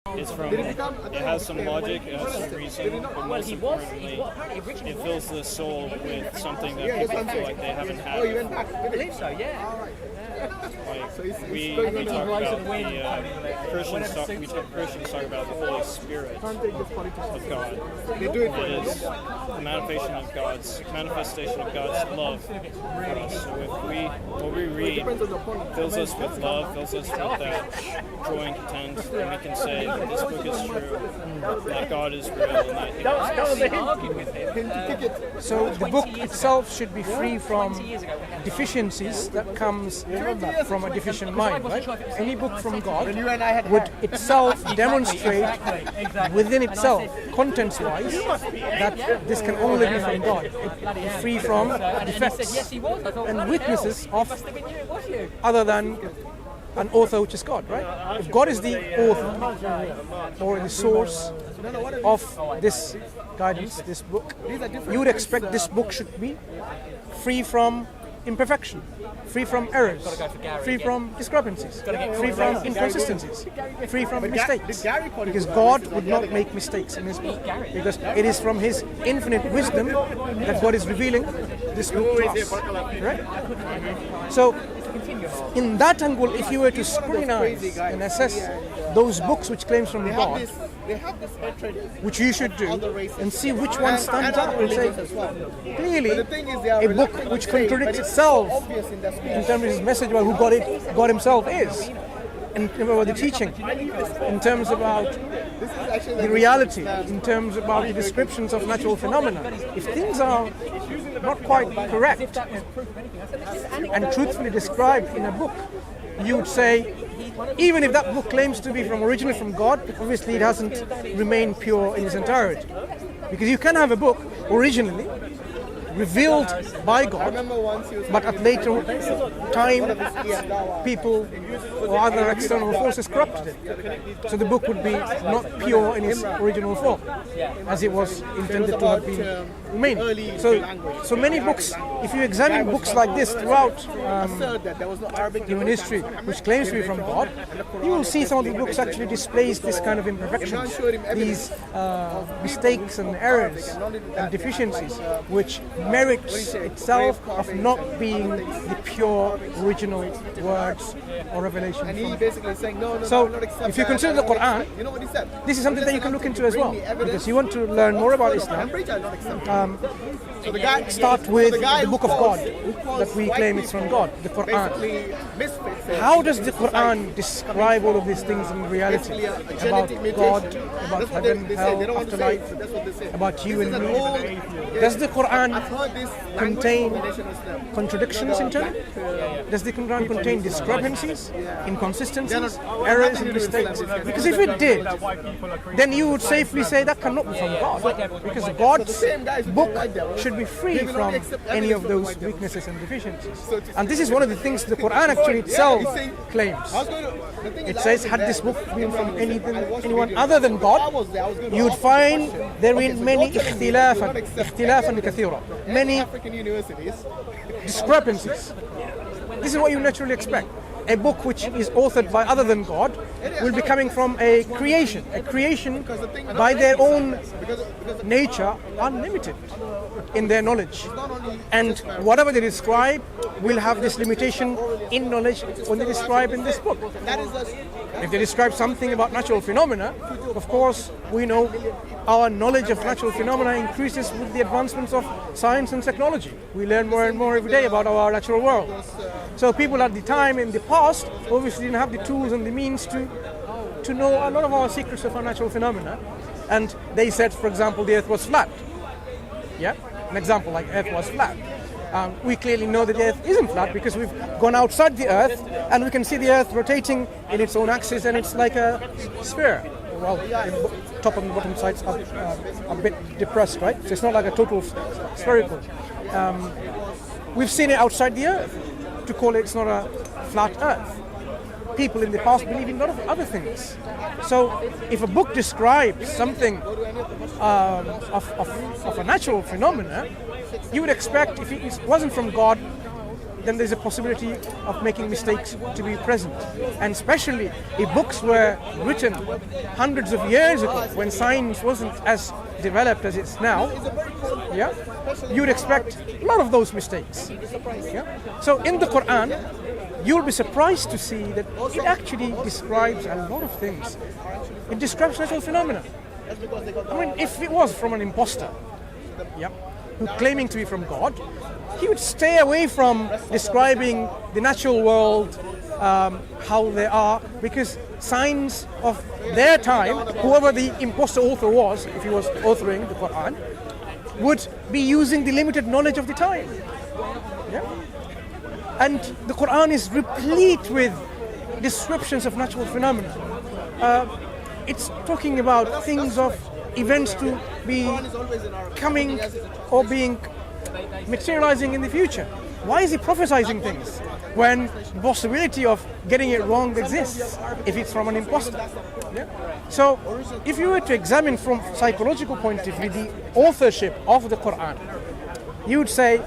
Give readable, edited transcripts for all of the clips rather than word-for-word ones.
It has some logic, it has some reason, but most importantly, it fills the soul with something that people feel like they haven't had before. I believe so, yeah. Like, we talk about Christians talk about the Holy Spirit of God. It is the manifestation of God's love for us. So what we read fills us with love, fills us with that joy and content, and we can say that this book is true, that God is real, and that He is. So the book itself should be free from deficiencies that comes from a deficient mind, right? Any book from God would itself demonstrate within itself, contents-wise, that this can only be from God. It's free from defects and weaknesses of other than an author, which is God, right? If God is the author or the source of this guidance, this book, you would expect this book should be free from imperfection, free from errors, free from discrepancies, free from inconsistencies, free from mistakes. Because God would not make mistakes in His book. Because it is from His infinite wisdom that God is revealing this book to us. Right? So, in that angle, if you were to scrutinize and assess those books which claims from God, which you should do, and see which one stands out and say, clearly, a book which contradicts itself in terms of its message about who God Himself is, and about the teaching, in terms about the reality, in terms about the descriptions of natural phenomena. If things are not quite correct and truthfully described in a book, you would say, even if that book claims to be originally from God, obviously it hasn't remained pure in its entirety. Because you can have a book originally revealed by God, but at later time, people or other external forces corrupted it. So the book would be not pure in its original form, as it was intended to have been remained. So many books, if you examine books like this throughout human history, which claims to be from God, you will see some of the books actually displays this kind of imperfections, these mistakes and errors and deficiencies, which merits itself of not being the pure original words or revelation from God. So if you consider the Quran, this is something that you can look into as well, because you want to learn more about Islam. Start with the book of God that we claim is from God, the Quran. How does the Quran describe all of these things in reality? About God, about heaven, hell, afterlife, about you and me? Does the Quran contain contradictions in turn? Does the Quran contain discrepancies, inconsistencies, errors and mistakes? Because if it did, then you would safely say that cannot be from God, because God's book should be free from any of those weaknesses and deficiencies. And this is one of the things the Quran actually itself claims. It says, had this book been from anyone other than God, you would find therein many ikhtilafan kathira, many discrepancies. This is what you naturally expect. A book which is authored by other than God will be coming from a creation by their own nature unlimited in their knowledge, and whatever they describe will have this limitation in knowledge when they describe in this book. If they describe something about natural phenomena, of course we know our knowledge of natural phenomena increases with the advancements of science and technology. We learn more and more every day about our natural world. So people at the time in the past obviously didn't have the tools and the means to know a lot of our secrets of our natural phenomena, and they said, for example, the earth was flat. Yeah, an example, like earth was flat. We clearly know that the earth isn't flat because we've gone outside the earth and we can see the earth rotating in its own axis, and it's like a sphere. Well, the top and bottom sides are a bit depressed, right? So it's not like a total spherical. We've seen it outside the earth. To call it, it's not a flat earth. People in the past believed in a lot of other things. So if a book describes something of a natural phenomena, you would expect, if it wasn't from God, then there's a possibility of making mistakes to be present. And especially if books were written hundreds of years ago, when science wasn't as developed as it's now, yeah, you'd expect a lot of those mistakes. Yeah? So in the Quran, you'll be surprised to see that it actually describes a lot of things. It describes natural phenomena. I mean, if it was from an imposter, yeah, who claiming to be from God, he would stay away from describing the natural world, how they are, because science of their time, whoever the imposter author was, if he was authoring the Quran, would be using the limited knowledge of the time. Yeah? And the Quran is replete with descriptions of natural phenomena. It's talking about things of events to be coming or being materializing in the future. Why is he prophesying things when the possibility of getting it wrong exists if it's from an imposter? Yeah? So if you were to examine from psychological point of view the authorship of the Quran, you would say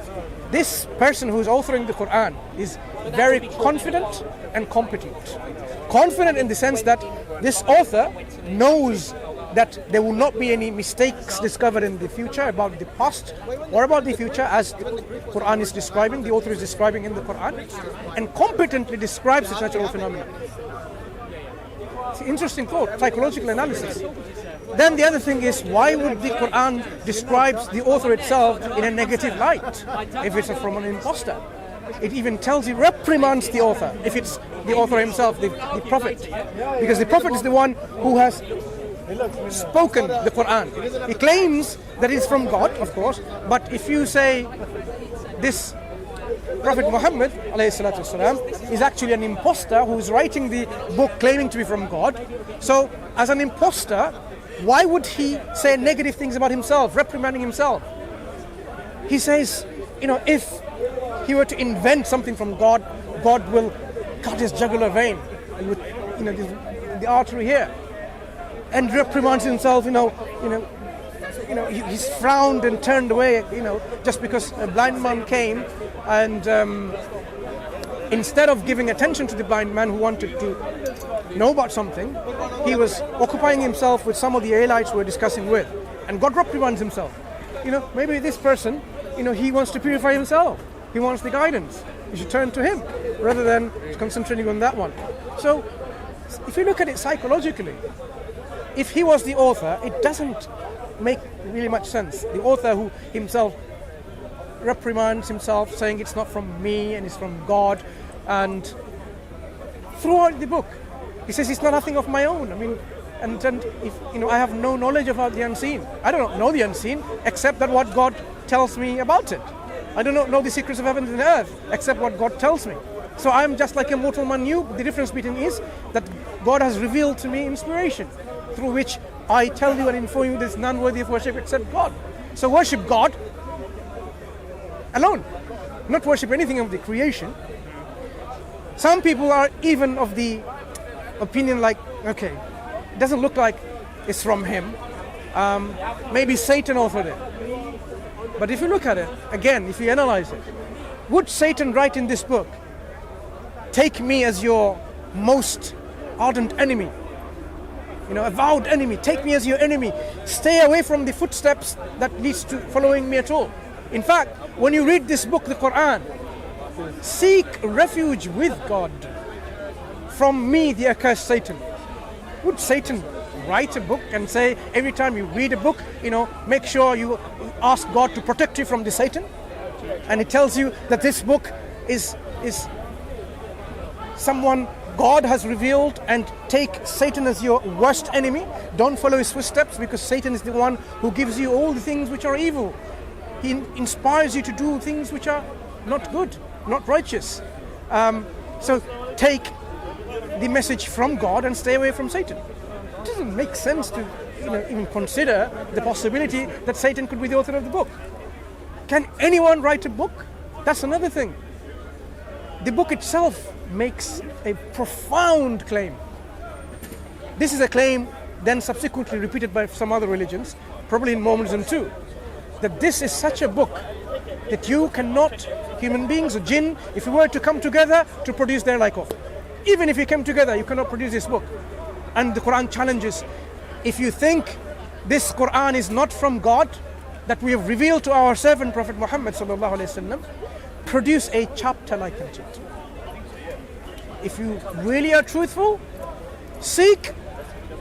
this person who's authoring the Quran is very confident and competent. Confident in the sense that this author knows that there will not be any mistakes discovered in the future about the past or about the future, as the Quran is describing, the author is describing in the Quran, and competently describes the natural phenomena. It's an interesting thought, psychological analysis. Then the other thing is, why would the Quran describe the author itself in a negative light if it's from an imposter? It even tells you, reprimands the author if it's the author himself, the prophet, because the prophet is the one who has spoken the Quran. He claims that it's from God, of course, but if you say this Prophet Muhammad ﷺ is actually an imposter who's writing the book claiming to be from God, so as an imposter, why would he say negative things about himself, reprimanding himself? He says, if he were to invent something from God, God will cut his jugular vein, and with, the artery here, and reprimands himself. He's frowned and turned away. Just because a blind man came, and instead of giving attention to the blind man who wanted to know about something, he was occupying himself with some of the Israelites who were discussing with, and God reprimands himself. Maybe this person, he wants to purify himself. He wants the guidance. You should turn to him rather than concentrating on that one. So, if you look at it psychologically, if he was the author, it doesn't make really much sense. The author who himself reprimands himself, saying it's not from me and it's from God, and throughout the book, he says it's not nothing of my own. I mean, and if I have no knowledge about the unseen. I don't know the unseen except that what God tells me about it. I do not know the secrets of heaven and earth except what God tells me. So I'm just like a mortal man. The difference between is that God has revealed to me inspiration, through which I tell you and inform you there's none worthy of worship except God. So worship God alone, not worship anything of the creation. Some people are even of the opinion like, okay, it doesn't look like it's from him. Maybe Satan authored it. But if you look at it, again, if you analyze it, would Satan write in this book, take me as your most ardent enemy, avowed enemy, take me as your enemy, stay away from the footsteps that leads to following me at all? In fact, when you read this book, the Quran, seek refuge with God from me, the accursed Satan. Would Satan write a book and say, every time you read a book, make sure you ask God to protect you from the Satan? And it tells you that this book is someone God has revealed, and take Satan as your worst enemy. Don't follow his footsteps, because Satan is the one who gives you all the things which are evil. He inspires you to do things which are not good, not righteous. So take the message from God and stay away from Satan. It doesn't make sense to even consider the possibility that Satan could be the author of the book. Can anyone write a book? That's another thing. The book itself makes a profound claim. This is a claim then subsequently repeated by some other religions, probably in Mormonism too, that this is such a book that you cannot, human beings or jinn, if you were to come together to produce their like of. Even if you came together, you cannot produce this book. And the Quran challenges, if you think this Quran is not from God, that we have revealed to our servant Prophet Muhammad sallallahu alaihi wasallam, produce a chapter like it. If you really are truthful, seek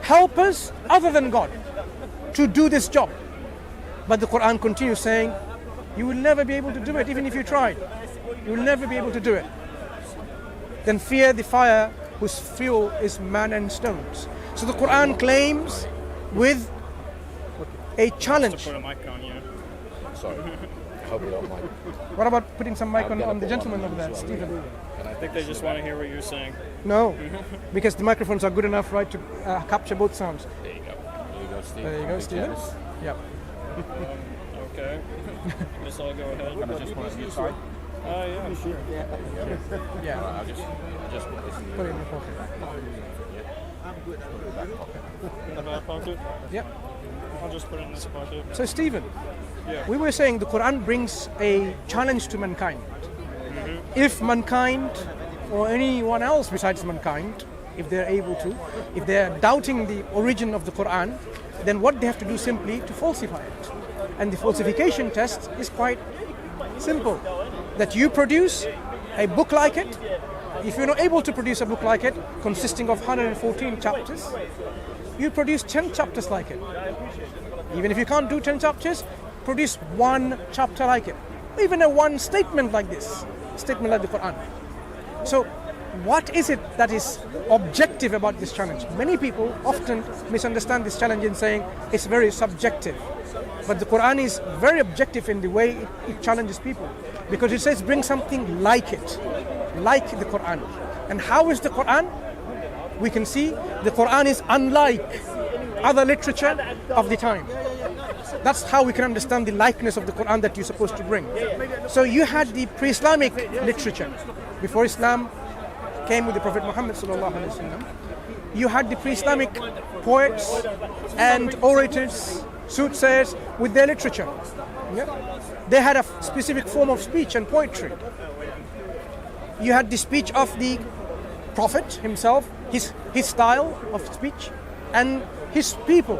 helpers other than God to do this job. But the Quran continues saying, you will never be able to do it, even if you tried. You will never be able to do it. Then fear the fire whose fuel is man and stones. So the Quran claims with a challenge. Put a mic on you. Sorry. Hope you don't mind. What about putting some mic on the gentleman over there, Stephen? I think they just want to hear what you're saying. No, because the microphones are good enough, right, to capture both sounds. There you go. There you go, Steve. There you go, Stephen. Yep. Okay. Guess I'll go ahead. Can I just put it on your side? Yeah, sure. Yeah. I'll just put this in Put it in the pocket. In the back pocket? Yep. I'll just put it in this pocket. So, Stephen, Yeah. we were saying the Quran brings a challenge to mankind. If mankind or anyone else besides mankind, if they're able to, if they're doubting the origin of the Quran, then what they have to do simply to falsify it. And the falsification test is quite simple. That you produce a book like it. If you're not able to produce a book like it, consisting of 114 chapters, you produce 10 chapters like it. Even if you can't do 10 chapters, produce one chapter like it. Even a one statement like this, statement like the Quran. So what is it that is objective about this challenge? Many people often misunderstand this challenge in saying it's very subjective. But the Quran is very objective in the way it challenges people. Because it says bring something like it, like the Quran. And how is the Quran? We can see the Quran is unlike other literature of the time. That's how we can understand the likeness of the Quran that you're supposed to bring. So you had the pre-Islamic literature. Before Islam came with the Prophet Muhammad sallallahu alaihi wasallam, you had the pre-Islamic poets and orators, soothsayers with their literature. Yeah? They had a specific form of speech and poetry. You had the speech of the Prophet himself, his style of speech, and his people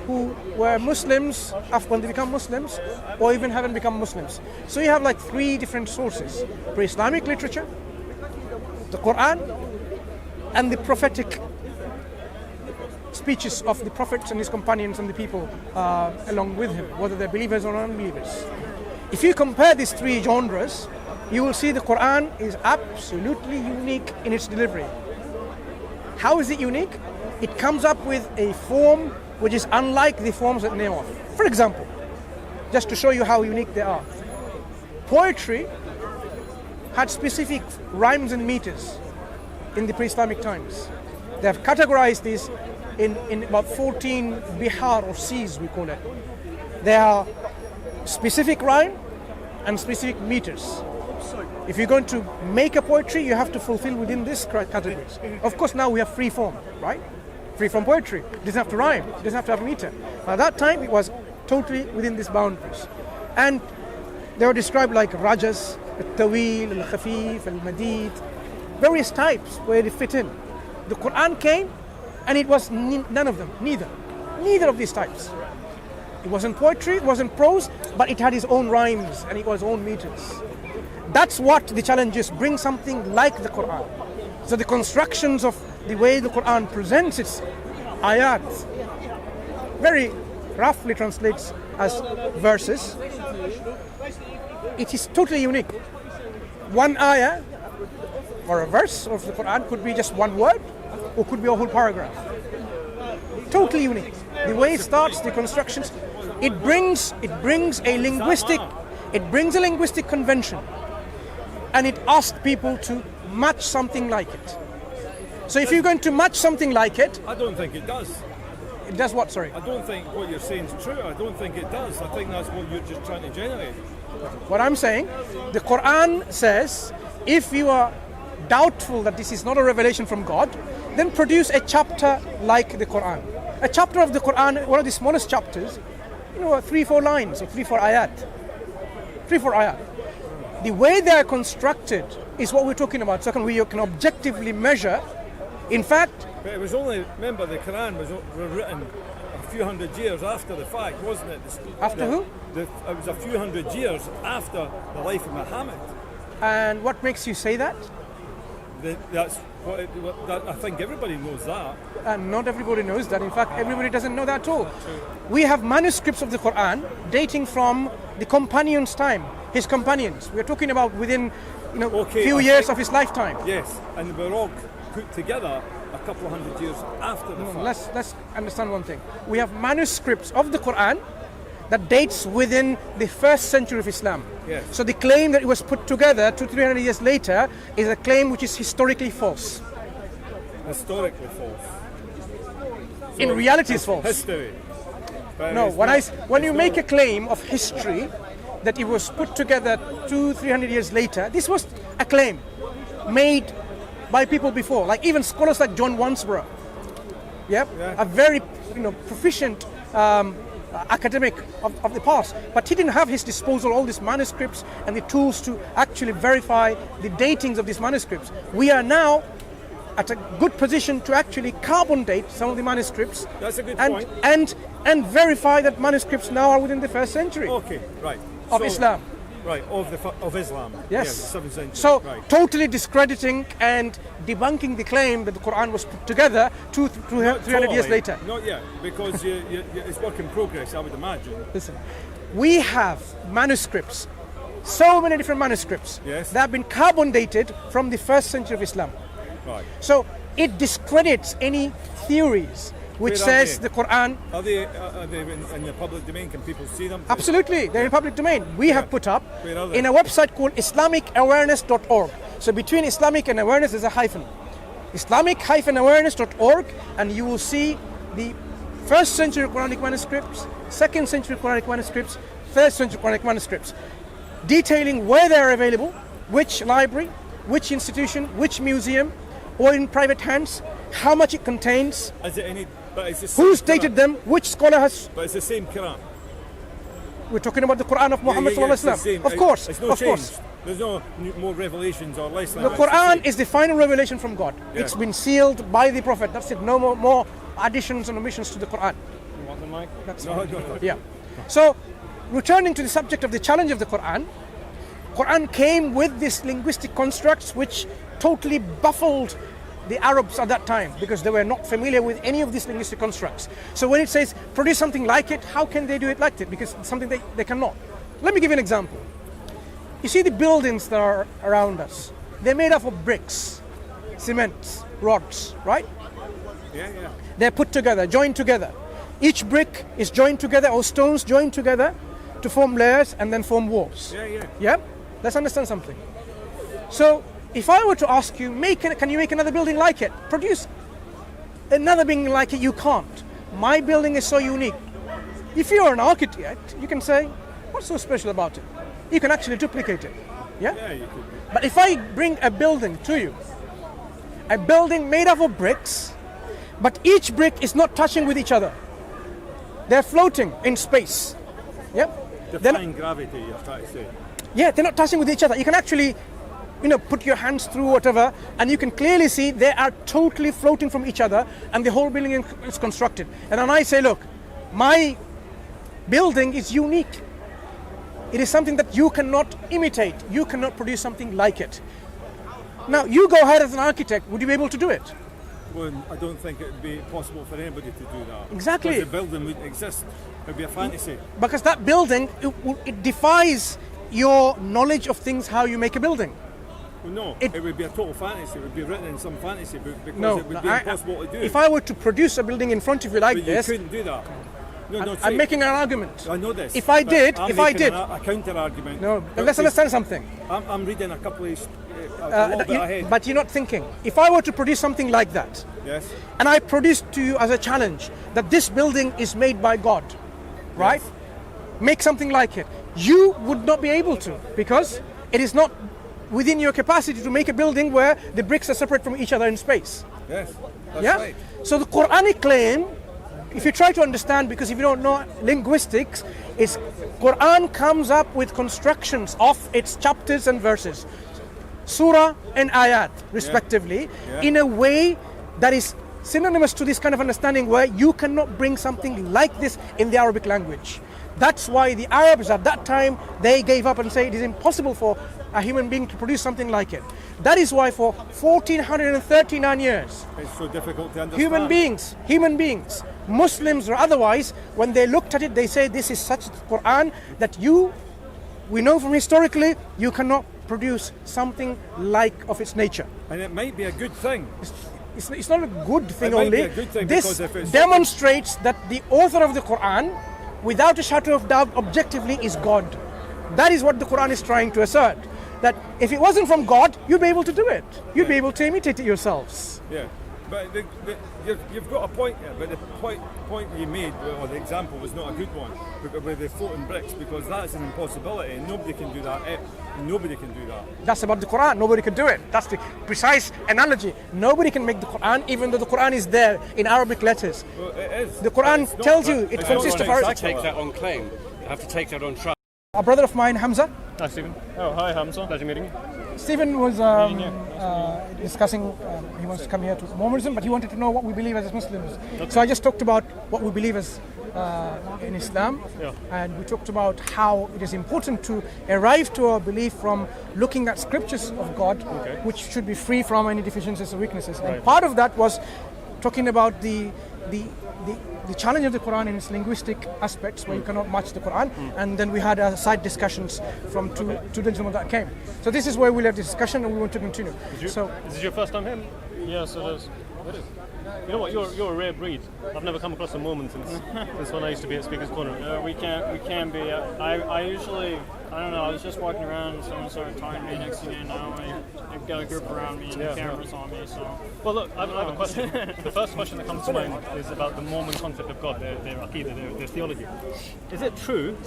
who were Muslims when they become Muslims or even haven't become Muslims. So you have like three different sources: pre-Islamic literature, the Quran, and the prophetic speeches of the Prophet and his companions and the people along with him, whether they're believers or unbelievers. If you compare these three genres, you will see the Quran is absolutely unique in its delivery. How is it unique? It comes up with a form which is unlike the forms that they are. For example, just to show you how unique they are, poetry had specific rhymes and meters in the pre-Islamic times. They have categorized these in about 14 bihar or seas, we call it. There are specific rhyme and specific meters. If you're going to make a poetry, you have to fulfill within these categories. Of course, now we have free form, right? Free form poetry. It doesn't have to rhyme. It doesn't have to have a meter. At that time, it was totally within these boundaries. And they were described like rajas, al-tawil, al-khafif, al-madid, various types where they fit in. The Quran came and it was none of them, neither of these types. It wasn't poetry, it wasn't prose, but it had its own rhymes and it was own meters. That's what the challenge is, bring something like the Quran. So the constructions of the way the Quran presents its ayat very roughly translates as verses. It is totally unique. One ayah or a verse of the Quran could be just one word or could be a whole paragraph. Totally unique. The way it starts, the constructions, it brings a linguistic convention, and it asks people to match something like it. So if you're going to match something like it, I don't think it does. it does what? Sorry. I don't think what you're saying is true. I don't think it does. I think that's what you're just trying to generate. What I'm saying, the Quran says, if you are doubtful that this is not a revelation from God, then produce a chapter like the Quran. A chapter of the Quran, one of the smallest chapters, 3-4 lines or 3-4 ayat. 3-4 ayat. the way they are constructed is what we're talking about. So we can objectively measure. In fact, But it was only, remember, the Quran was written a few hundred years after the fact, wasn't it? After who? It was a few hundred years after the life of Muhammad. and what makes you say that? That's that, I think everybody knows that. And not everybody knows that. In fact, everybody doesn't know that at all. We have manuscripts of the Quran dating from the companions' time, his companions. We're talking about within, few years of his lifetime. Yes, and they were all put together a couple of hundred years after the fact. Let's understand one thing. We have manuscripts of the Quran that dates within the 1st century of Islam. Yes. So the claim that it was put together 200-300 years later is a claim which is historically false. Historically false. In reality, it's false. History. But No, it's when you make a claim of history that it was put together 200-300 years later, this was a claim made by people before, like even scholars like John Wansborough. Yeah. A very proficient academic of the past, but he didn't have his disposal all these manuscripts and the tools to actually verify the datings of these manuscripts. We are now at a good position to actually carbon date some of the manuscripts. That's a good point. And verify that manuscripts now are within the 1st century Okay, right. of Islam. Right, of Islam. Yes. Yeah, the 7th century. So right. totally discrediting and debunking the claim that the Quran was put together 300 years later. Not yet, because it's work in progress, I would imagine. Listen, we have manuscripts, so many different manuscripts Yes. that have been carbon dated from the 1st century of Islam. Right. So it discredits any theories which Where are says they? the Quran. Are they in the public domain? Can people see them? Absolutely, they're in public domain. We have put up Where are they? in a website called IslamicAwareness.org. So between Islamic and awareness is a hyphen. Islamic-awareness.org, and you will see the 1st century Quranic manuscripts, 2nd century Quranic manuscripts, 3rd century Quranic manuscripts, detailing where they are available, which library, which institution, which museum, or in private hands, how much it contains, Is it any? But it's the same who's Quran. dated them, which scholar has. But it's the same Quran. We're talking about the Quran of Muhammad Yeah, it's the sallallahu alaihi same. wasallam. Of course, It's no of change. course. There's no more revelations or less. The Quran is the final revelation from God. Yeah. It's been sealed by the Prophet. That's it. No more additions and omissions to the Quran. You want the mic? That's No. Yeah. So, returning to the subject of the challenge of the Quran, Quran came with these linguistic constructs which totally baffled the Arabs at that time because they were not familiar with any of these linguistic constructs. So when it says produce something like it, how can they do it like it? Because it's something they cannot. Let me give you an example. You see the buildings that are around us. They're made up of bricks, cement, rods, right? Yeah. They're put together, joined together. Each brick is joined together, or stones joined together to form layers and then form walls. Yeah. Yeah? Let's understand something. So, if I were to ask you, can you make another building like it? Produce another building like it, you can't. My building is so unique. If you're an architect, you can say, what's so special about it? You can actually duplicate it. Yeah? Yeah, you could. But if I bring a building to you, a building made up of bricks, but each brick is not touching with each other. They're floating in space. Yeah? Defying gravity, you're trying to say. Yeah, they're not touching with each other. You can actually, put your hands through whatever, and you can clearly see they are totally floating from each other, and the whole building is constructed. And then I say, look, my building is unique. It is something that you cannot imitate. You cannot produce something like it. Now, you go ahead as an architect. Would you be able to do it? Well, I don't think it would be possible for anybody to do that. Exactly. Because the building wouldn't exist. It would be a fantasy. Because that building, it defies your knowledge of things, how you make a building. Well, no, It- it would be a total fantasy. It would be written in some fantasy book because No, it would be impossible to do. if I were to produce a building in front of you like but you this, couldn't do that. No, I'm making an argument. I know this. If I but did- I'm if I making did- a counter argument. No, but let's understand something. I'm reading a couple of a little bit ahead. But you're not thinking. If I were to produce something like that, Yes. and I produce to you as a challenge that this building is made by God, right? Yes. Make something like it. You would not be able to because it is not within your capacity to make a building where the bricks are separate from each other in space. Yes. That's Yeah? right. So the Quranic claim if you try to understand, because if you don't know linguistics, is Quran comes up with constructions of its chapters and verses, surah and ayat respectively, in a way that is synonymous to this kind of understanding, where you cannot bring something like this in the Arabic language. That's why the Arabs at that time, they gave up and said it is impossible for a human being to produce something like it. That is why for 1439 years, It's so difficult to understand. human beings, Muslims or otherwise, when they looked at it, they say this is such a Quran that we know from historically, you cannot produce something like of its nature. And it might be a good thing. It's not a good thing It might only. be a good thing, This because if it's- demonstrates that the author of the Quran, without a shadow of doubt, objectively is God. That is what the Quran is trying to assert. That if it wasn't from God, you'd be able to do it. You'd be able to imitate it yourselves. Yeah, but you've got a point there, but the point you made, or the example, was not a good one, with the floating bricks, because that's an impossibility, and nobody can do that. Nobody can do that. That's about the Quran. Nobody can do it. That's the precise analogy. Nobody can make the Quran, even though the Quran is there in Arabic letters. Well, it is. The Quran It's not- tells you it it's consists not of Arabic. Take that on claim. You have to take that on trust. A brother of mine, Hamza. Hi, Stephen. Oh, hi, Hamza. Pleasure meeting you. Stephen was discussing, he wants to come here to Mormonism, but he wanted to know what we believe as Muslims. So I just talked about what we believe as in Islam, and we talked about how it is important to arrive to our belief from looking at scriptures of God, which should be free from any deficiencies or weaknesses. And part of that was talking about the challenge of the Quran in its linguistic aspects, where you cannot match the Quran, and then we had side discussions from two gentlemen that came. So this is where we left the discussion, and we want to continue. So Is this your first time here? Yes, it is. It is. You know what? You're a rare breed. I've never come across a Mormon since when I used to be at Speaker's Corner. We can be. I usually, I don't know, I was just walking around and someone started talking to me. Next thing you know, I've got a group around me and the camera's on me, so. Well, look, I have a question. The first question that comes to mind is about the Mormon concept of God, their aqidah, their theology. Is it true?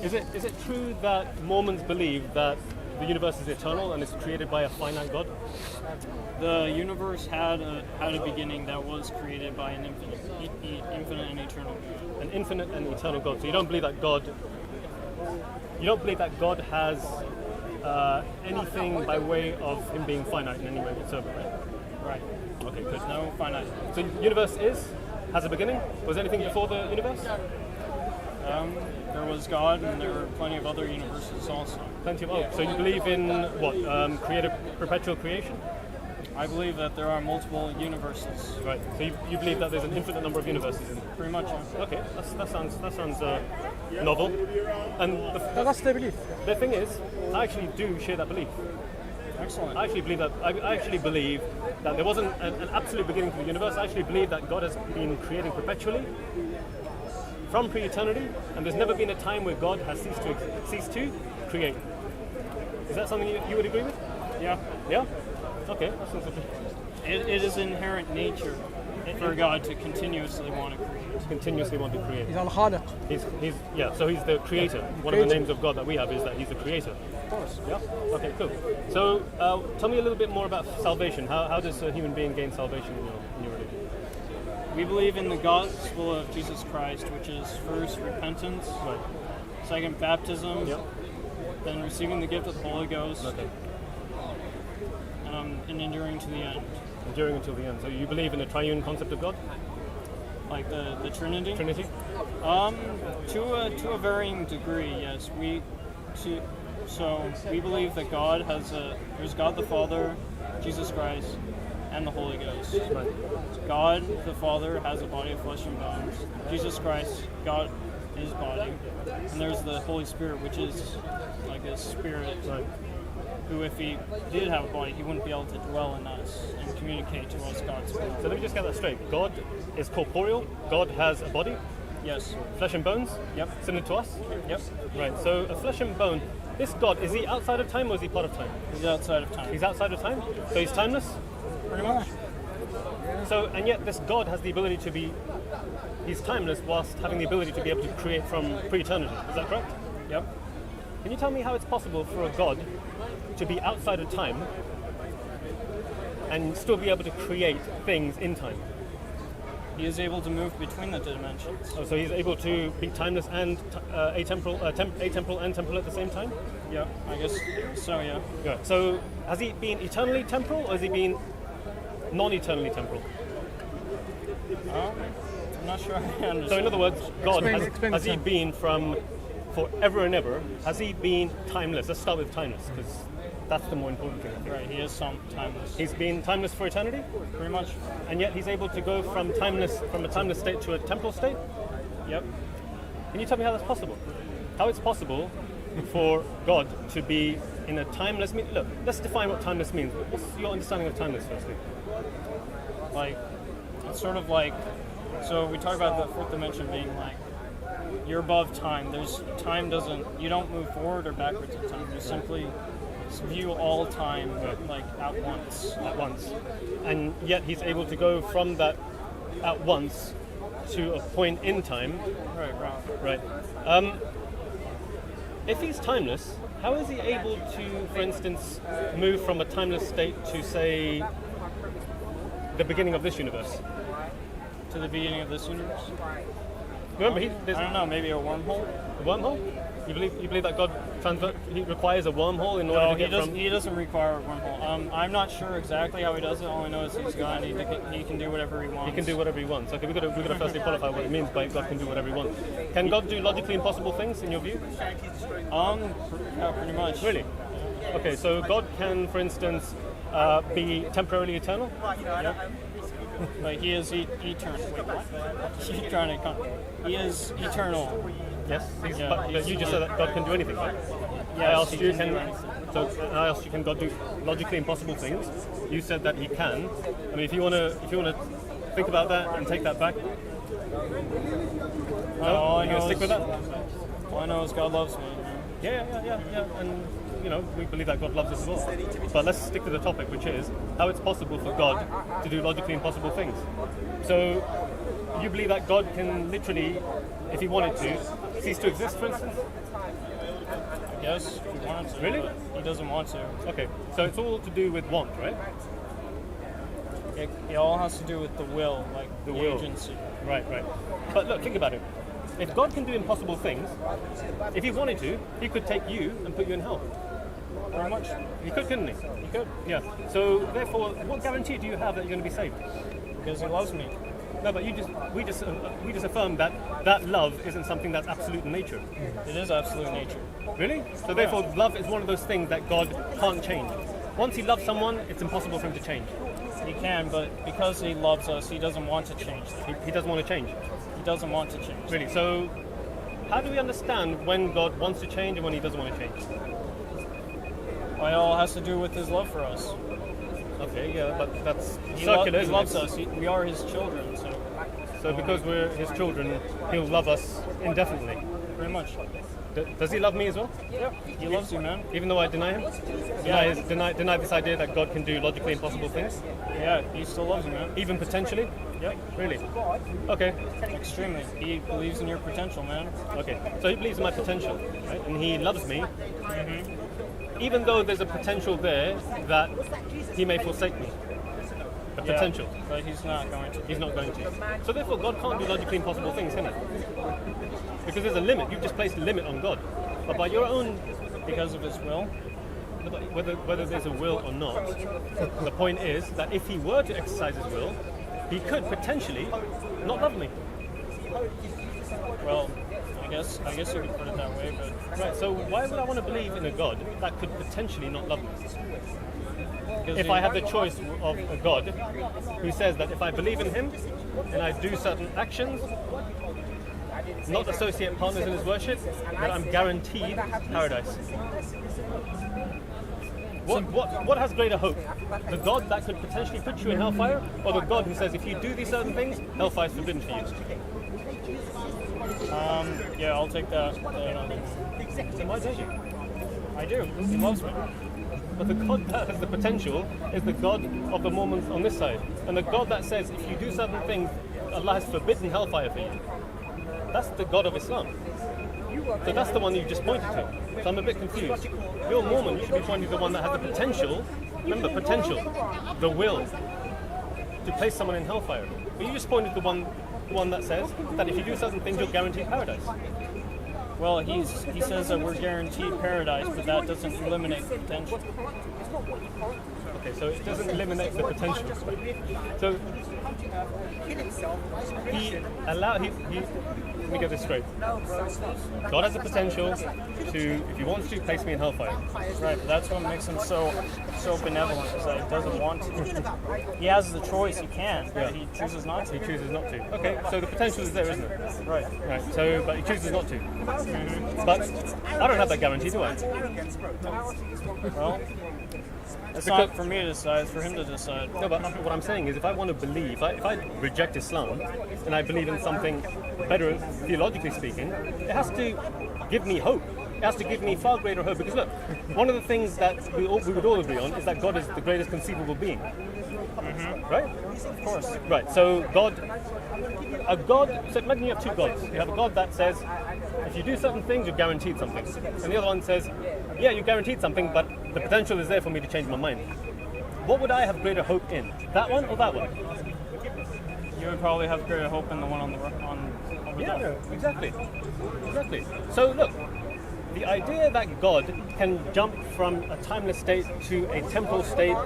Is it true that Mormons believe that the universe is eternal and is created by a finite God? The universe had a beginning that was created by an infinite and eternal God. An infinite and eternal God. So you don't believe that God has anything by way of him being finite in any way whatsoever, right? Right. Okay, good. There's no finite. So the universe has a beginning? Was there anything before the universe? There was God, and there were plenty of other universes also. Plenty of. Oh, so you believe in what? Perpetual creation? I believe that there are multiple universes. Right. So you believe that there's an infinite number of universes? Pretty much. Okay, that sounds novel. And that's their belief. the thing is, I actually do share that belief. Excellent. I actually believe that there wasn't an absolute beginning to the universe. I actually believe that God has been creating perpetually from pre-eternity, and there's never been a time where God has ceased to create. Is that something you would agree with? Yeah. Yeah? Okay, that sounds okay. It is inherent nature for God to continuously want to create. Continuously want to create. He's al-Khaliq. So he's the creator. One of the names of God that we have is that he's the creator. Of course. Yeah? Okay, cool. So tell me a little bit more about salvation. How does a human being gain salvation in your religion? We believe in the gospel of Jesus Christ, which is first repentance, Right. second baptism, Yep. then receiving the gift of the Holy Ghost, Okay. and enduring to the end. Enduring until the end. So you believe in the triune concept of God? Like the Trinity? Trinity? To a varying degree, yes. So we believe that God there's God the Father, Jesus Christ, and the Holy Ghost. Right. God the Father has a body of flesh and bones. Jesus Christ, God, his body. And there's the Holy Spirit, which is like a spirit Right. who, if he did have a body, he wouldn't be able to dwell in us and communicate to us God's will. So let me just get that straight. God is corporeal. God has a body, Yes. flesh and bones. Yep. Similar to us. Yep. Right. So a flesh and bone. This God, is he outside of time or is he part of time? He's outside of time. He's outside of time. So he's timeless. Pretty much. So and yet this God has the ability to be. He's timeless whilst having the ability to be able to create from pre-eternity. Is that correct? Yep. Can you tell me how it's possible for a God to be outside of time and still be able to create things in time? He is able to move between the dimensions. Oh, so he's able to be timeless and atemporal and temporal at the same time? Yeah, I guess so, yeah. Yeah. So has he been eternally temporal, or has he been non-eternally temporal? I'm not sure I understand. So in other words, God, Explain has he it. been from forever and ever, has he been timeless? Let's start with timeless, because that's the more important thing. I think. Right, he is some timeless. He's been timeless for eternity, Pretty much. and yet he's able to go from a timeless state to a temporal state. Yep. Can you tell me how that's possible? How it's possible for God to be in a timeless... Look, let's define what timeless means. What's your understanding of timeless, firstly? Like, it's sort of like, so we talk about the fourth dimension being like, you're above time. You don't move forward or backwards in time. You simply view all time like at once. At once. And yet he's able to go from that at once to a point in time. Right. Right. If he's timeless, how is he able to, for instance, move from a timeless state to, say, the beginning of this universe? To the beginning of this universe? Remember, I don't know, maybe a wormhole? A wormhole? You believe that God he requires a wormhole in order No, to get from... he doesn't require a wormhole. I'm not sure exactly how he does it. All I know is he's God. He can do whatever he wants. He can do whatever he wants. Okay, we've got to firstly qualify what it means by God can do whatever he wants. Can God do logically impossible things, in your view? Yeah, pretty much. Really? Okay, so God can, for instance, be temporarily eternal? Yep. But he is eternal. Wait, what? You're trying to he is eternal. Yes. Yeah, But you just said that God can do anything, right? Yes, I asked he you, can do anything. I asked you, can God do logically impossible things? You said that he can. I mean, if you want to think about that and take that back, All I you gonna know stick with that? All I know is God loves me. Yeah. And we believe that God loves us as well. But let's stick to the topic, which is how it's possible for God to do logically impossible things. So you believe that God can literally, if he wanted to, cease to exist, for instance? Yes, if he wanted to. Really? But he doesn't want to. Okay, so it's all to do with want, right? It all has to do with the will, like the will. agency. Right. But look, think about it. If God can do impossible things, if he wanted to, he could take you and put you in hell. Pretty much. He could, couldn't he? He could. Yeah. So therefore, what guarantee do you have that you're going to be saved? Because he loves me. No, but we just affirmed that love isn't something that's absolute in nature. It is absolute nature. Really? So therefore, love is one of those things that God can't change. Once he loves someone, it's impossible for him to change. He can, but because he loves us, he doesn't want to change that. He doesn't want to change. He doesn't want to change. Really? So how do we understand when God wants to change and when he doesn't want to change? Well, it all has to do with his love for us. Okay, yeah, but that's He circular, isn't loves it? us. We are his children, So because we're his children, he'll love us indefinitely. pretty much. Does he love me as well? Yeah, he loves you, man. Even though I deny him? Yeah. Deny this idea that God can do logically impossible things? Yeah, he still loves you, man. Even potentially? Yep, Really? Okay. extremely. He believes in your potential, man. Okay. So he believes in my potential, right? And he loves me. Even though there's a potential there that he may forsake me. A Yeah, potential. but he's not going to. He's not going to. So therefore God can't do logically impossible things, can he? Because there's a limit. You've just placed a limit on God. But by your own, Because of his will. whether there's a will or not, the point is that if he were to exercise his will, he could potentially not love me. Well, I guess you could put it that way, but Right, so why would I want to believe in a God that could potentially not love me? because If I have the choice of a God who says that if I believe in him and I do certain actions, not associate partners in his worship, then I'm guaranteed paradise. What has greater hope? The God that could potentially put you in hellfire, or the God who says if you do these certain things, hellfire is forbidden for you? yeah, I'll take that. Then why don't you? I do. He loves me. But the God that has the potential is the God of the Mormons on this side. And the God that says if you do certain things, Allah has forbidden hellfire for you. That's the God of Islam. So that's the one you just pointed to. So I'm a bit confused. You're Mormon, you should be pointing to the one that has the potential, remember potential, the will, to place someone in hellfire. But you just pointed to one that says that if you do certain things, you're guaranteed paradise. Well, he says that we're guaranteed paradise, but that doesn't eliminate the potential. Okay, so it doesn't eliminate the potential. So let me get this straight. God has the potential to, if he wants to, place me in hellfire. Right, but that's what makes him so benevolent, is that he doesn't want to. He has the choice, he can, but he chooses not to. He chooses not to. Okay, so the potential is there, isn't it? Right. So, but he chooses not to. But I don't have that guarantee, do I? Well, it's not for me to decide, it's for him to decide. No, but what I'm saying is, if I want to believe, if I reject Islam and I believe in something better, theologically speaking, it has to give me hope. It has to give me far greater hope. Because look, one of the things that we would all agree on is that God is the greatest conceivable being. Right? Of course. Right. So so imagine you have two gods. You have a God that says, if you do certain things, you're guaranteed something. And the other one says, yeah, you're guaranteed something, but the potential is there for me to change my mind. What would I have greater hope in? That one or that one? You would probably have greater hope in the one over Yeah, exactly. So look, the idea that God can jump from a timeless state to a temporal state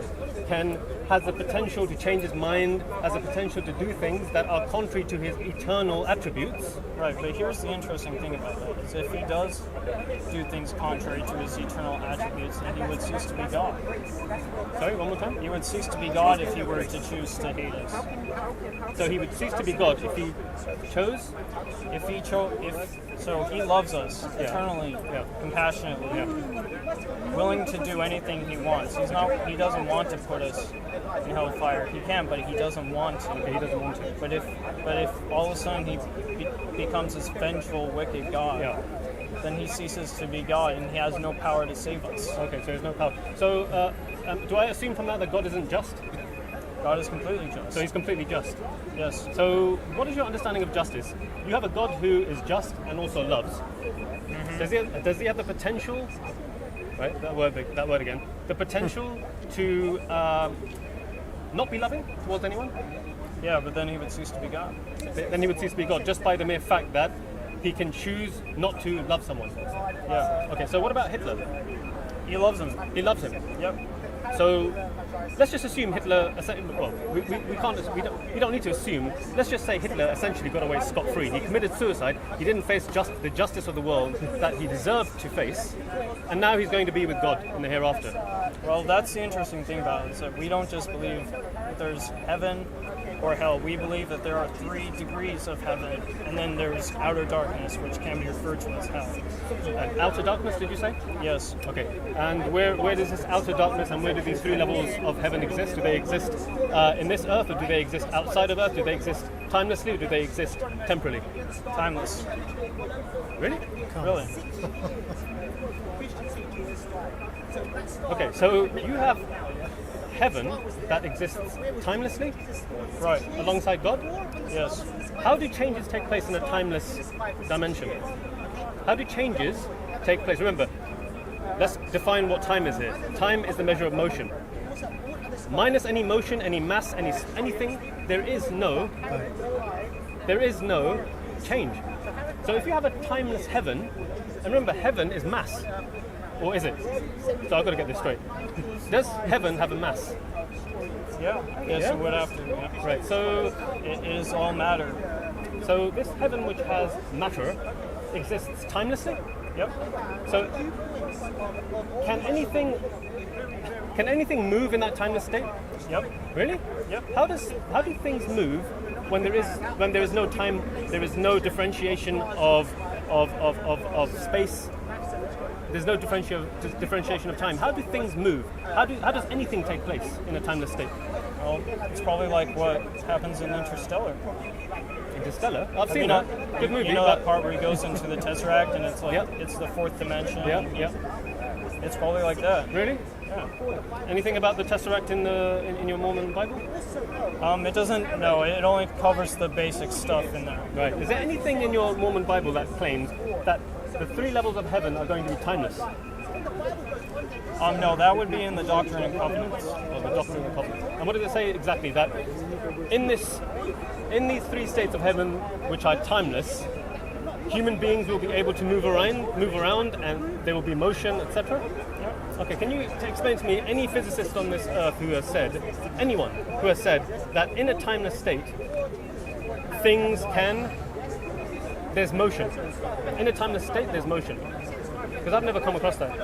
has the potential to change his mind, has the potential to do things that are contrary to his eternal attributes. Right, but here's the interesting thing about that, is if he does do things contrary to his eternal attributes, then he would cease to be God. Sorry, one more time? He would cease to be God if he were to choose to hate us. So he would cease to be God if he chose? So he loves us eternally, compassionately, willing to do anything he wants. He doesn't want to put us in hellfire. He can, but he doesn't want to. Okay, he doesn't want to. But if all of a sudden he becomes this vengeful, wicked God, then he ceases to be God and he has no power to save us. Okay, so there's no power. So do I assume from that God isn't just? God is completely just. So he's completely just. Yes. So what is your understanding of justice? You have a God who is just and also loves. Mm-hmm. Does he have the potential? Right, that word again. The potential to not be loving towards anyone? Yeah, but then he would cease to be God. Then he would cease to be God just by the mere fact that he can choose not to love someone. Yeah. Okay, so what about Hitler? He loves him. He loves him. Yep. So let's just assume Hitler. Well, we don't need to assume. Let's just say Hitler essentially got away scot-free. He committed suicide. He didn't face the justice of the world that he deserved to face, and now he's going to be with God in the hereafter. Well, that's the interesting thing about it, is that we don't just believe that there's heaven or hell. We believe that there are 3 degrees of heaven, and then there's outer darkness, which can be referred to as hell. And outer darkness, did you say? Yes. Okay. And where does this outer darkness and where do these 3 levels of heaven exist? Do they exist in this earth, or do they exist outside of earth? Do they exist timelessly, or do they exist temporally? Timeless. Really? Really. Okay, so you have heaven that exists timelessly, Right. alongside God? Yes. How do changes take place in a timeless dimension? How do changes take place? Remember, let's define what time is here. Time is the measure of motion. Minus any motion, any mass, anything, there is no change. So if you have a timeless heaven, and remember, heaven is mass, or is it? So I've got to get this straight. Does heaven have a mass? Yeah. Yes, it would have to. Yeah. Right. So It is all matter. So this heaven which has matter exists timelessly? Yep. So can anything move in that timeless state? Yep. Really? Yep. How do things move when there is no time, there is no differentiation of space? There's no differentiation of time. How do things move? How does anything take place in a timeless state? Well, it's probably like what happens in Interstellar. Interstellar? I've seen that. that. Good movie. You know but that part where he goes into the Tesseract and it's like it's the 4th dimension. Yeah. It's probably like that. Really? Yeah. Anything about the Tesseract in your Mormon Bible? It doesn't. No, it only covers the basic stuff in there. Right. Is there anything in your Mormon Bible that claims that the 3 levels of heaven are going to be timeless? No, that would be in the Doctrine and Covenants. Or the Doctrine and the Covenants. And what does it say exactly? That in this in these three states of heaven, which are timeless, human beings will be able to move around, and there will be motion, etc. Okay, can you explain to me any physicist on this earth who has said, anyone who has said that in a timeless state, there's motion. In a timeless state, there's motion. Because I've never come across that.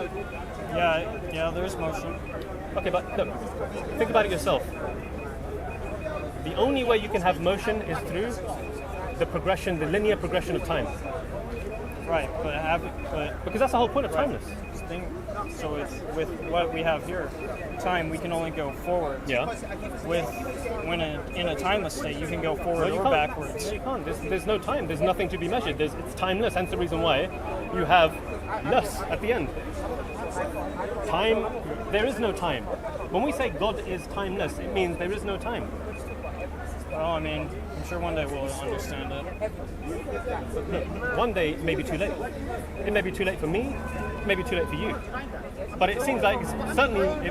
Yeah, there's motion. Okay, but look, think about it yourself. The only way you can have motion is through the linear progression of time. Right, but Because that's the whole point of timeless. so with what we have here, time, we can only go forward. Yeah. In a timeless state, you can go forward or backwards. No, you can't. There's no time. There's nothing to be measured. It's timeless. Hence the reason why you have less at the end. Time. There is no time. When we say God is timeless, it means there is no time. Well, I mean, I'm sure one day we'll understand it. Look, one day it may be too late. It may be too late for me. It may be too late for you. But it seems like it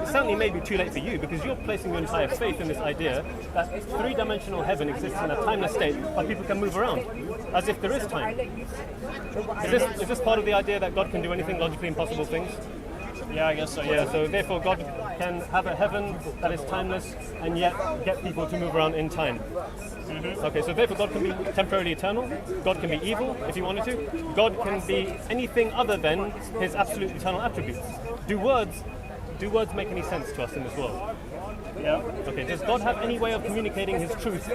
certainly may be too late for you, because you're placing your entire faith in this idea that three-dimensional heaven exists in a timeless state, but people can move around as if there is time. Is this part of the idea that God can do anything logically impossible things? Yeah, I guess so. Yeah, so therefore God can have a heaven that is timeless and yet get people to move around in time. Mm-hmm. Okay, so therefore God can be temporarily eternal, God can be evil if he wanted to, God can be anything other than his absolute eternal attributes. Do words make any sense to us in this world? Yeah. Okay, does God have any way of communicating his truth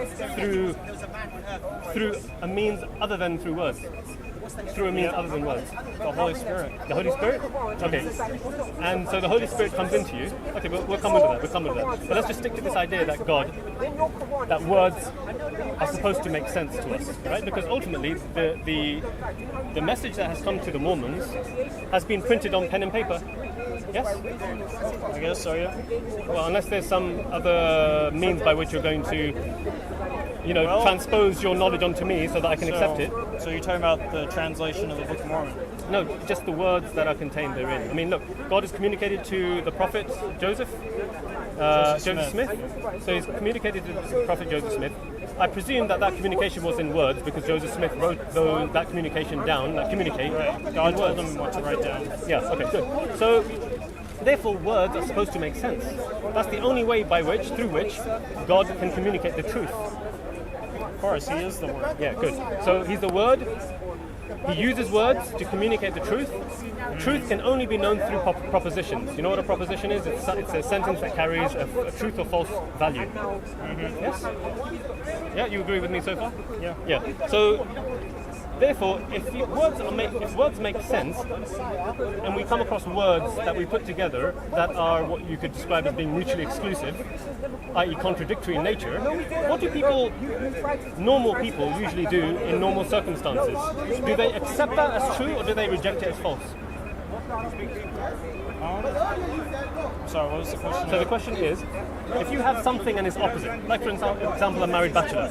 through a means other than through words? Through a means other than words? The Holy Spirit. The Holy Spirit? Okay. And so the Holy Spirit comes into you. Okay, we'll come into that. But let's just stick to this idea that that words are supposed to make sense to us, right? Because ultimately, the message that has come to the Mormons has been printed on pen and paper. Yes? I guess so, yeah. Well, unless there's some other means by which you're going to, transpose your knowledge onto me so that I can accept it. So you're talking about the translation of the Book of Mormon? No, just the words that are contained therein. I mean, look, God has communicated to the prophet Joseph Smith. So he's communicated to the prophet Joseph Smith. I presume that communication was in words because Joseph Smith wrote that communication down, Right. God told him what to write down. Yeah, okay, good. So, therefore, words are supposed to make sense. That's the only way through which God can communicate the truth. Of course, he is the Word. Yeah, good. So he's the Word. He uses words to communicate the truth. Truth can only be known through propositions. You know what a proposition is? It's a sentence that carries a true or false value. Mm-hmm. Yes? Yeah, you agree with me so far? Yeah. Yeah. So, therefore, if words make sense, and we come across words that we put together that are what you could describe as being mutually exclusive, i.e. contradictory in nature, what do normal people usually do in normal circumstances? Do they accept that as true, or do they reject it as false? Sorry, what was the question? So the question is, if you have something and its opposite, like for example a married bachelor.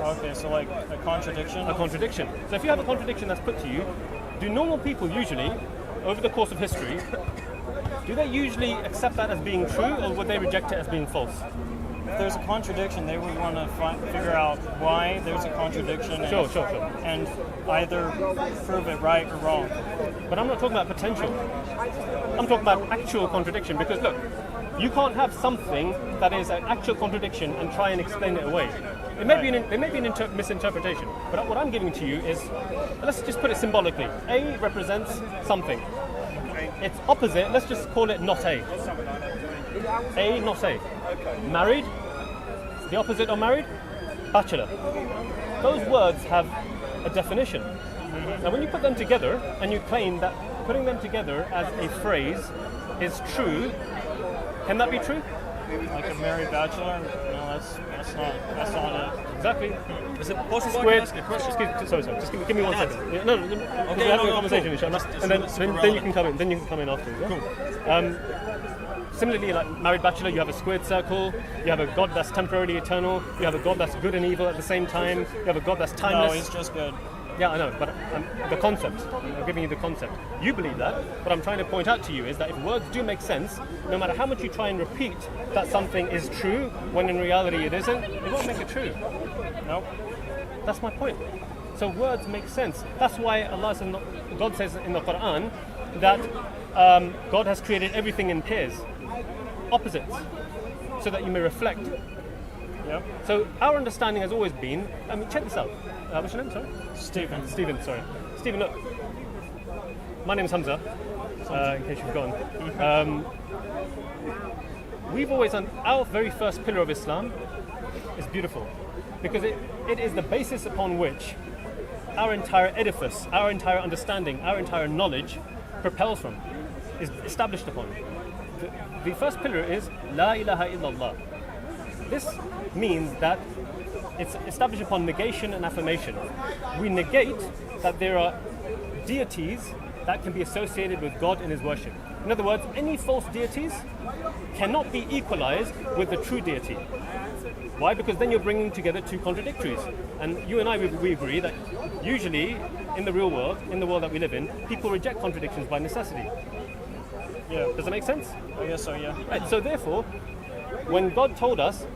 Okay, so like a contradiction? A contradiction. So if you have a contradiction that's put to you, do normal people usually, over the course of history, do they usually accept that as being true, or would they reject it as being false? If there's a contradiction, they would want to figure out why there's a contradiction Sure. And either prove it right or wrong. But I'm not talking about potential. I'm talking about actual contradiction, because look, you can't have something that is an actual contradiction and try and explain it away. There may be an misinterpretation, but what I'm giving to you is, let's just put it symbolically. A represents something. Its opposite, let's just call it not A. A, not A. Married, the opposite of married, bachelor. Those words have a definition. Now when you put them together and you claim that putting them together as a phrase is true, can that be true? Like a married bachelor? No, that's not it. Exactly. Is it possible Squid. to ask a question? Sorry. Just give me 1 second. Yeah, no. We're having a conversation, cool. and then you can come in. Then you can come in afterwards. Yeah? Cool. Similarly, like married bachelor, you have a squared circle. You have a God that's temporarily eternal. You have a God that's good and evil at the same time. You have a God that's timeless. No, he's just good. Yeah, I know, but the concept. I'm giving you the concept. You believe that. What I'm trying to point out to you is that if words do make sense, no matter how much you try and repeat that something is true, when in reality it isn't, it won't make it true. No, that's my point. So words make sense. That's why God says in the Quran that God has created everything in pairs, opposites, so that you may reflect. Yeah. So our understanding has always been. I mean, check this out. What's your name? Sorry. Stephen. Sorry. Stephen, look. My name's Hamza. In case you've gone. We've always our very first pillar of Islam is beautiful because it is the basis upon which our entire edifice, our entire understanding, our entire knowledge propels from, is established upon. The first pillar is La ilaha illallah. This means that it's established upon negation and affirmation. We negate that there are deities that can be associated with God in His worship. In other words, any false deities cannot be equalized with the true deity. Why? Because then you're bringing together two contradictories. And you and I, we agree that usually in the real world, in the world that we live in, people reject contradictions by necessity. Yeah. Does that make sense? I guess so, yeah. Right. So therefore, when God told us,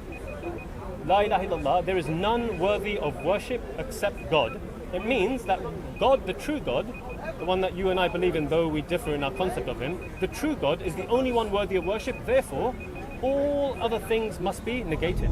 La ilaha illallah, there is none worthy of worship except God, it means that God, the true God, the one that you and I believe in, though we differ in our concept of Him, the true God is the only one worthy of worship. Therefore, all other things must be negated.